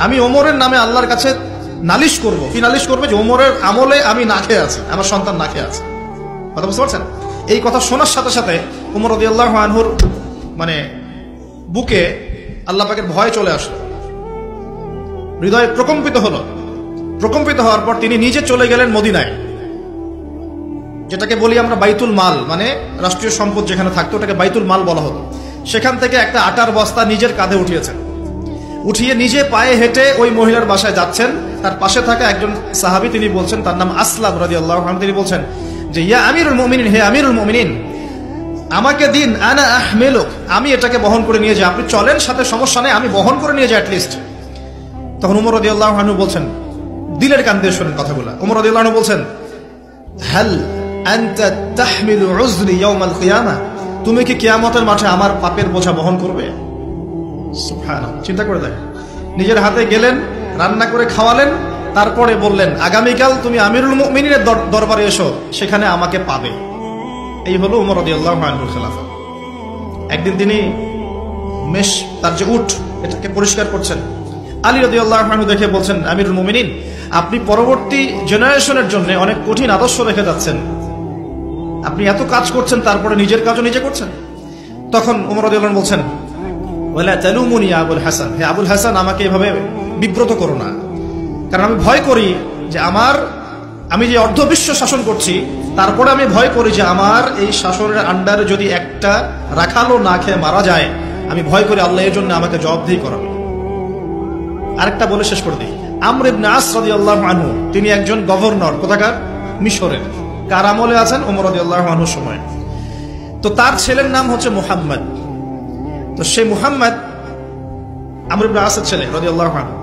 আমি ওমরের নামে আল্লাহর কাছে নালিশ করব। কি নালিশ করবে? যে ওমরের আমলে আমি না খেয়ে আছি, আমার সন্তান না খেয়ে আছে। কথা বুঝতে পারছেন? এই কথা শোনার সাথে সাথে ওমর রাদিয়াল্লাহু আনহুর মানে বুকে আল্লাহ পাকের ভয় চলে আসলো, হৃদয় প্রকম্পিত হলো। প্রকম্পিত হওয়ার পর তিনি নিজে চলে গেলেন মদিনায়, যেটাকে বলি আমরা বাইতুল মাল, মানে রাষ্ট্রীয় সম্পদ যেখানে থাকতো ওটাকে বাইতুল মাল বলা হতো। সেখান থেকে একটা আটার বস্তা নিজের কাঁধে উঠিয়েছেন, উঠিয়ে নিজে পায়ে হেঁটে ওই মহিলার বাসায় যাচ্ছেন। তার পাশে থাকা একজন সাহাবী, তিনি বলছেন, তার নাম আসলাম রাদিয়াল্লাহু আনহু, তিনি বলছেন যে ইয়া আমিরুল মুমিনিন, হে আমিরুল মুমিনিন, আমাকে দিন, আনা আহমিলুক, আমি এটাকে বহন করে নিয়ে যাই। আপনি চলেন, সাথে সমস্যা নেই, আমি বহন করে নিয়ে যাই অ্যাটলিস্ট। তখন ওমর রাদিয়াল্লাহু আনহু বলছেন, দিলের কান দিয়ে শোনেন কথাগুলো, ওমর রাদিয়াল্লাহু আনহু বলছেন, হাল আনতা তাহমিলু উযরি ইয়াউমাল কিয়ামাহ, তুমি কি কিয়ামতের মাঠে আমার পাপের বোঝা বহন করবে? সুবহানাল্লাহ, চিন্তা করে দেখেন। নিজের হাতে গেলেন, রান্না করে খাওয়ালেন, তারপরে বললেন আগামীকাল তুমি আমিরুল মুমিনিনের দরবারে এসো, সেখানে আমাকে পাবে। এই হলো ওমর রাদিয়াল্লাহু আনহুর খেলাফত। একদিন তিনি মেষ, তার যে উট, এটাকে পরিষ্কার করছেন। আলী রাদিয়াল্লাহু আনহু দেখে বলছেন, আমিরুল মুমিনিন, আপনি পরবর্তী জেনারেশনের জন্য অনেক কঠিন আদর্শ রেখে যাচ্ছেন, আপনি এত কাজ করছেন, তারপরে নিজের কাজও নিজে করছেন। তখন ওমর রাদিয়াল্লাহু আনহু বলছেন, ওয়ালা তালুমুনি ইয়া আবুল হাসান, হে আবুল হাসান, আমাকে এভাবে বিব্রত করো না, কারণ আমি ভয় করি যে আমি যে অর্ধবিশ্ব শাসন করছি, তারপরে আমি ভয় করি যে আমার এই শাসনের আন্ডারে যদি একটা রাখালও না খেয়ে মারা যায়, আমি ভয় করি আল্লাহ এর জন্য আমাকে জবাবদিহি করাবে। আরেকটা বলে শেষ করে দিই, আমর ইবনে আস রাদিয়াল্লাহু আনহু, তিনি একজন গভর্নর, কোথাকার? মিশরের। কার আমলে আছেন? ওমর রাদিয়াল্লাহু আনহুর সময়। তো তার ছেলের নাম হচ্ছে মুহাম্মদ। তো সেই মুহাম্মদ আমর ইবনে আসের ছেলে রাদিয়াল্লাহু আনহু।